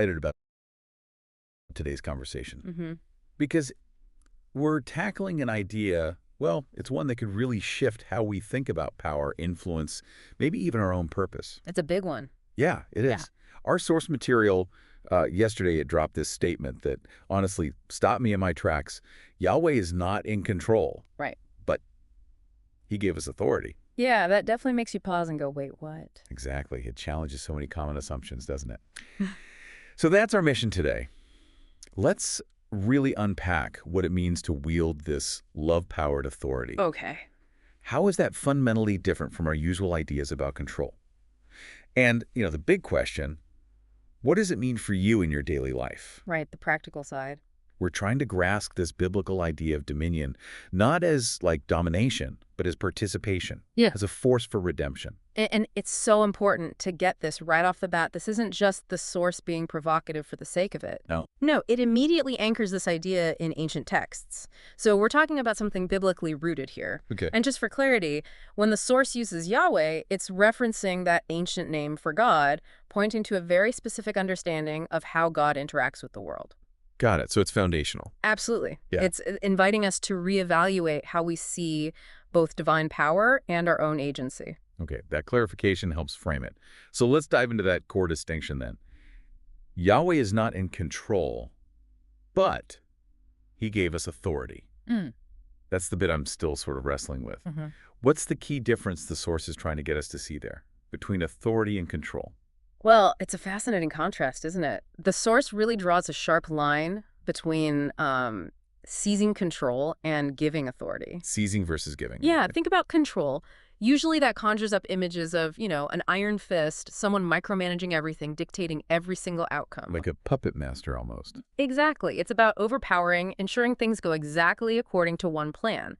Excited about today's conversation Mm-hmm. because we're tackling an idea, well, it's one that could really shift how we think about power, influence, maybe even our own purpose. It's a big one. Yeah, it Yeah. is. Our source material, yesterday it dropped this statement that honestly stopped me in my tracks. Yahweh is not in control, Right. but he gave us authority. Yeah, that definitely makes you pause and go, wait, what? Exactly. It challenges so many common assumptions, doesn't it? So that's our mission today. Let's really unpack what it means to wield this love-powered authority. Okay. How is that fundamentally different from our usual ideas about control? And, the big question, what does it mean for you in your daily life? Right, the practical side. We're trying to grasp this biblical idea of dominion, not as like domination, but as participation, Yeah. as a force for redemption. And it's so important to get this right off the bat. This isn't just the source being provocative for the sake of it. No. No, it immediately anchors this idea in ancient texts. So we're talking about something biblically rooted here. Okay. And just for clarity, when the source uses Yahweh, it's referencing that ancient name for God, pointing to a very specific understanding of how God interacts with the world. Got it. So it's foundational. Absolutely. Yeah. It's inviting us to reevaluate how we see both divine power and our own agency. Okay, that clarification helps frame it. So let's dive into that core distinction then. Yahweh is not in control, but he gave us authority. Mm. That's the bit I'm still sort of wrestling with. Mm-hmm. What's the key difference the source is trying to get us to see there between authority and control? Well, it's a fascinating contrast, isn't it? The source really draws a sharp line between seizing control and giving authority. Seizing versus giving. Yeah, think about control. Usually that conjures up images of, an iron fist, someone micromanaging everything, dictating every single outcome. Like a puppet master almost. Exactly. It's about overpowering, ensuring things go exactly according to one plan.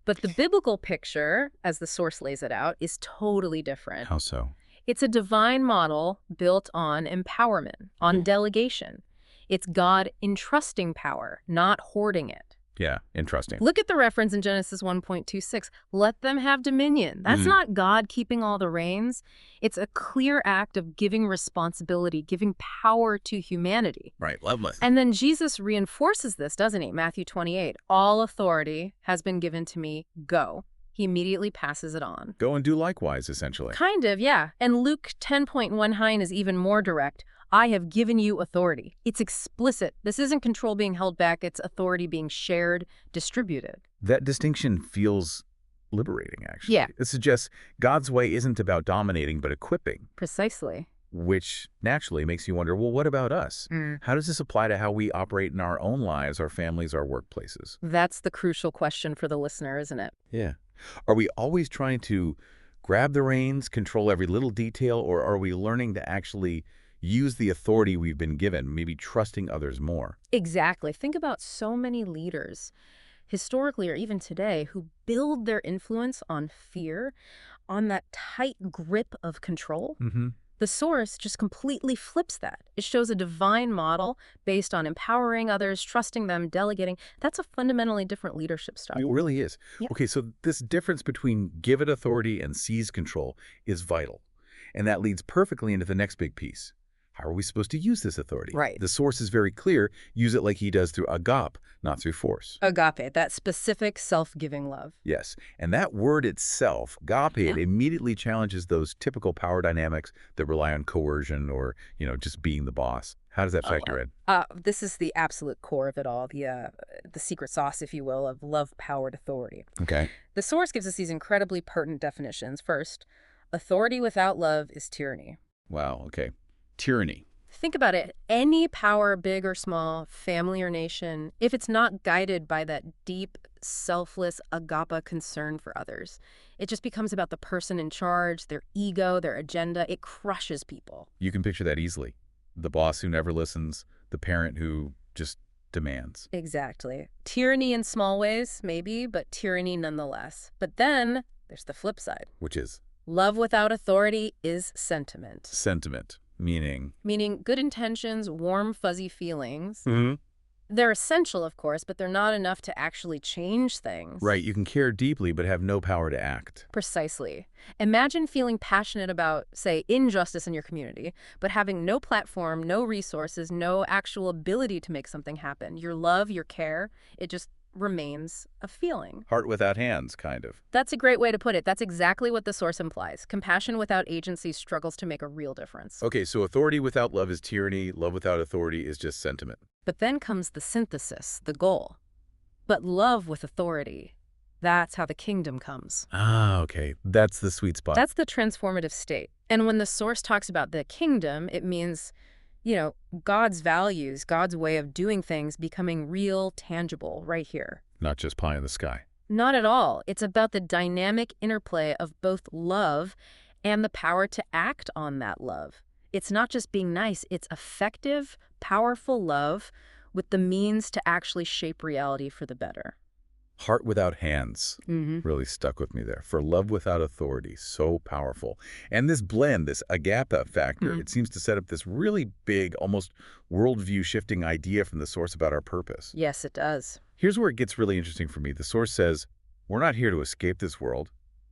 But the biblical picture, as the source lays it out, is totally different. How so? It's a divine model built on empowerment, on delegation. It's God entrusting power, not hoarding it. Yeah, interesting. Look at the reference in Genesis 1.26. Let them have dominion. That's not God keeping all the reins. It's a clear act of giving responsibility, giving power to humanity. Right, loveless. And then Jesus reinforces this, doesn't he? Matthew 28. All authority has been given to me. Go. He immediately passes it on. Go and do likewise, essentially. Kind of, yeah. And Luke 10.19 is even more direct. I have given you authority. It's explicit. This isn't control being held back. It's authority being shared, distributed. That distinction feels liberating, actually. Yeah. It suggests God's way isn't about dominating, but equipping, Precisely. which naturally makes you wonder, well, what about us? How does this apply to how we operate in our own lives, our families, our workplaces? That's the crucial question for the listener, isn't it? Yeah. Are we always trying to grab the reins, control every little detail, or are we learning to actually use the authority we've been given, maybe trusting others more? Exactly. Think about so many leaders, historically or even today, who build their influence on fear, on that tight grip of control. Mm-hmm. The source just completely flips that. It shows a divine model based on empowering others, trusting them, delegating. That's a fundamentally different leadership style. It really is. Yeah. Okay, so this difference between given authority and seized control is vital. And that leads perfectly into the next big piece. How are we supposed to use this authority? Right. The source is very clear. Use it like he does through agape, not through force. Agape, that specific self-giving love. Yes. And that word itself, agape, it immediately challenges those typical power dynamics that rely on coercion or, just being the boss. How does that factor in? This is the absolute core of it all, the secret sauce, if you will, of love-powered authority. Okay. The source gives us these incredibly pertinent definitions. First, authority without love is tyranny. Wow. Okay. Tyranny. Think about it. Any power, big or small, family or nation, if it's not guided by that deep, selfless agape concern for others, it just becomes about the person in charge, their ego, their agenda. It crushes people. You can picture that easily. The boss who never listens, the parent who just demands. Exactly. Tyranny in small ways, maybe, but tyranny nonetheless. But then there's the flip side. Which is Love without authority is sentiment. sentiment, meaning Meaning good intentions, warm, fuzzy feelings, They're essential, of course, but they're not enough to actually change things. Right, you can care deeply but have no power to act. Precisely. Imagine feeling passionate about, say, injustice in your community, but having no platform, no resources, no actual ability to make something happen. Your love, your care, it just remains a feeling. Heart without hands, kind of. That's a great way to put it. That's exactly what the source implies. Compassion without agency struggles to make a real difference. Okay, so authority without love is tyranny, love without authority is just sentiment. But then comes the synthesis, the goal. But love with authority, that's how the kingdom comes. Ah, okay. That's the sweet spot. That's the transformative state. And when the source talks about the kingdom, it means, God's values, God's way of doing things becoming real, tangible right here. Not just pie in the sky. Not at all. It's about the dynamic interplay of both love and the power to act on that love. It's not just being nice, it's effective, powerful love with the means to actually shape reality for the better. Heart without hands really stuck with me there. For love without authority, so powerful. And this blend, this agape factor, it seems to set up this really big, almost worldview-shifting idea from the source about our purpose. Yes, it does. Here's where it gets really interesting for me. The source says, we're not here to escape this world.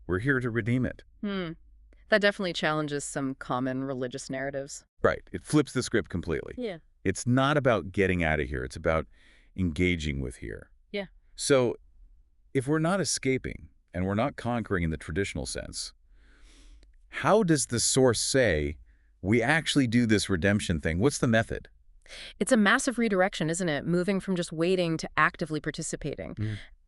We're here to redeem it. That definitely challenges some common religious narratives. Right. It flips the script completely. Yeah. It's not about getting out of here. It's about engaging with here. Yeah. So if we're not escaping and we're not conquering in the traditional sense, how does the source say we actually do this redemption thing? What's the method? It's a massive redirection, isn't it? Moving from just waiting to actively participating.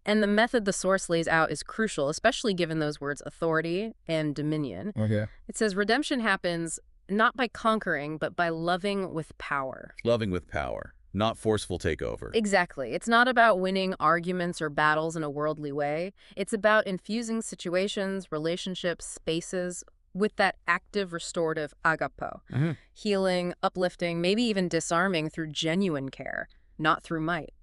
And the method the source lays out is crucial, especially given those words authority and dominion. Okay. It says redemption happens not by conquering, but by loving with power. Loving with power, not forceful takeover. Exactly. It's not about winning arguments or battles in a worldly way. It's about infusing situations, relationships, spaces with that active, restorative agapo. Healing, uplifting, maybe even disarming through genuine care, not through might.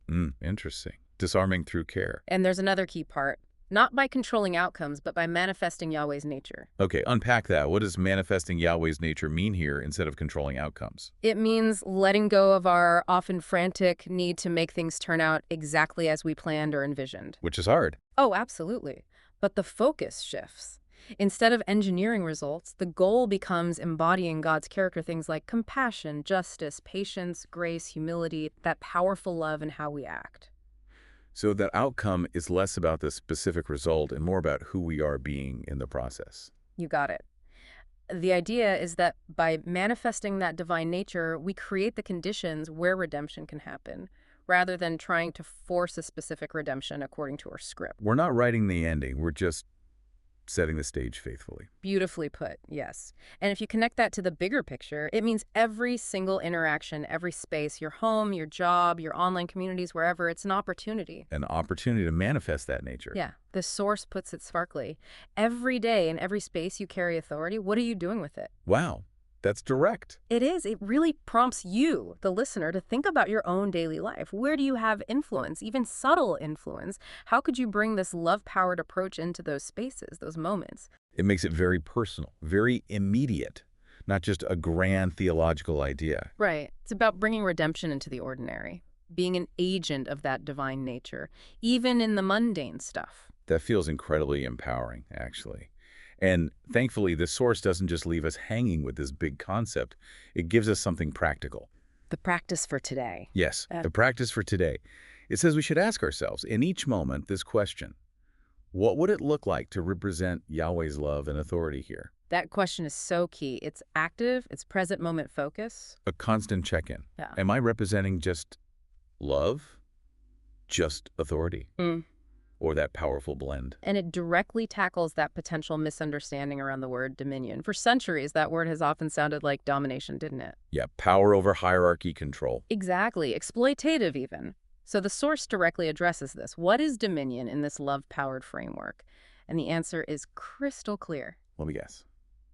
Interesting. Disarming through care. And there's another key part. Not by controlling outcomes, but by manifesting Yahweh's nature. Okay, unpack that. What does manifesting Yahweh's nature mean here instead of controlling outcomes? It means letting go of our often frantic need to make things turn out exactly as we planned or envisioned. Which is hard. Oh, absolutely. But the focus shifts. Instead of engineering results, the goal becomes embodying God's character, things like compassion, justice, patience, grace, humility, that powerful love in how we act. So that outcome is less about the specific result and more about who we are being in the process. You got it. The idea is that by manifesting that divine nature, we create the conditions where redemption can happen, rather than trying to force a specific redemption according to our script. We're not writing the ending. We're just setting the stage faithfully. Beautifully put, yes. And if you connect that to the bigger picture, it means every single interaction, every space, your home, your job, your online communities, wherever, it's an opportunity. An opportunity to manifest that nature. Yeah, the source puts it sparkly. Every day in every space you carry authority, what are you doing with it? Wow, that's direct. It is. It really prompts you, the listener, to think about your own daily life. Where do you have influence, even subtle influence? How could you bring this love-powered approach into those spaces, those moments? It makes it very personal, very immediate, not just a grand theological idea. Right. It's about bringing redemption into the ordinary, being an agent of that divine nature, even in the mundane stuff. That feels incredibly empowering, actually. And thankfully, the source doesn't just leave us hanging with this big concept. It gives us something practical. The practice for today. Yes, the practice for today. It says we should ask ourselves, in each moment, this question. What would it look like to represent Yahweh's love and authority here? That question is so key. It's active, it's present moment focus. A constant check-in. Yeah. Am I representing just love? Just authority? Or that powerful blend? And it directly tackles that potential misunderstanding around the word dominion. For centuries, that word has often sounded like domination, didn't it? Yeah, power over hierarchy, control. Exactly. Exploitative, even. So the source directly addresses this. What is dominion in this love-powered framework? And the answer is crystal clear. Let me guess.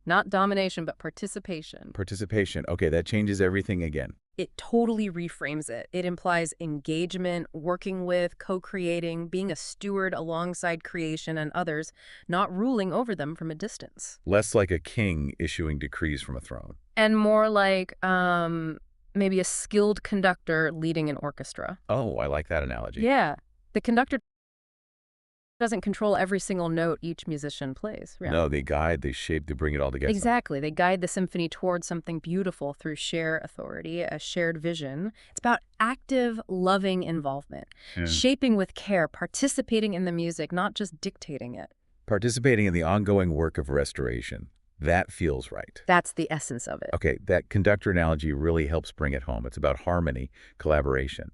Not domination, but participation. Participation. Okay, that changes everything again. It totally reframes it. It implies engagement, working with, co-creating, being a steward alongside creation and others, not ruling over them from a distance. Less like a king issuing decrees from a throne. And more like maybe a skilled conductor leading an orchestra. Oh, I like that analogy. Yeah. The conductor doesn't control every single note each musician plays. Yeah. No, they guide, they shape, they bring it all together. Exactly. They guide the symphony towards something beautiful through shared authority, a shared vision. It's about active, loving involvement, shaping with care, participating in the music, not just dictating it. Participating in the ongoing work of restoration. That feels right. That's the essence of it. Okay, that conductor analogy really helps bring it home. It's about harmony, collaboration.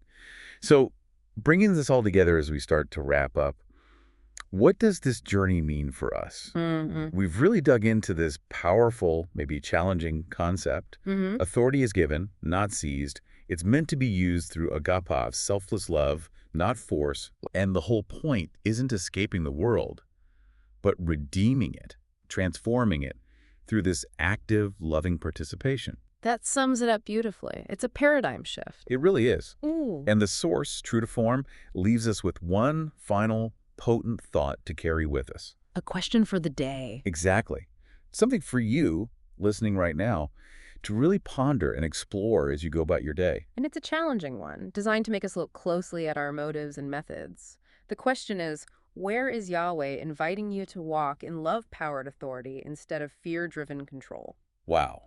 So, bringing this all together as we start to wrap up, what does this journey mean for us? We've really dug into this powerful, maybe challenging concept. Authority is given, not seized. It's meant to be used through agapov, selfless love, not force. And the whole point isn't escaping the world, but redeeming it, transforming it through this active, loving participation. That sums it up beautifully. It's a paradigm shift. It really is. Ooh. And the source, true to form, leaves us with one final potent thought to carry with us. A question for the day. Exactly. Something for you, listening right now, to really ponder and explore as you go about your day. And it's a challenging one, designed to make us look closely at our motives and methods. The question is, where is Yahweh inviting you to walk in love-powered authority instead of fear-driven control? Wow.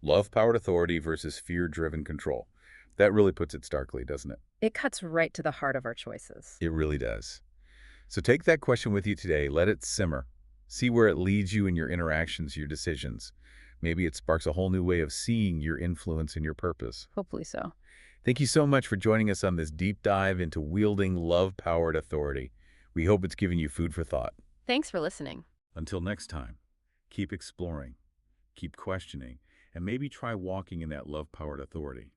Love-powered authority versus fear-driven control. That really puts it starkly, doesn't it? It cuts right to the heart of our choices. It really does. So take that question with you today. Let it simmer. See where it leads you in your interactions, your decisions. Maybe it sparks a whole new way of seeing your influence and your purpose. Hopefully so. Thank you so much for joining us on this deep dive into wielding love-powered authority. We hope it's given you food for thought. Thanks for listening. Until next time, keep exploring, keep questioning, and maybe try walking in that love-powered authority.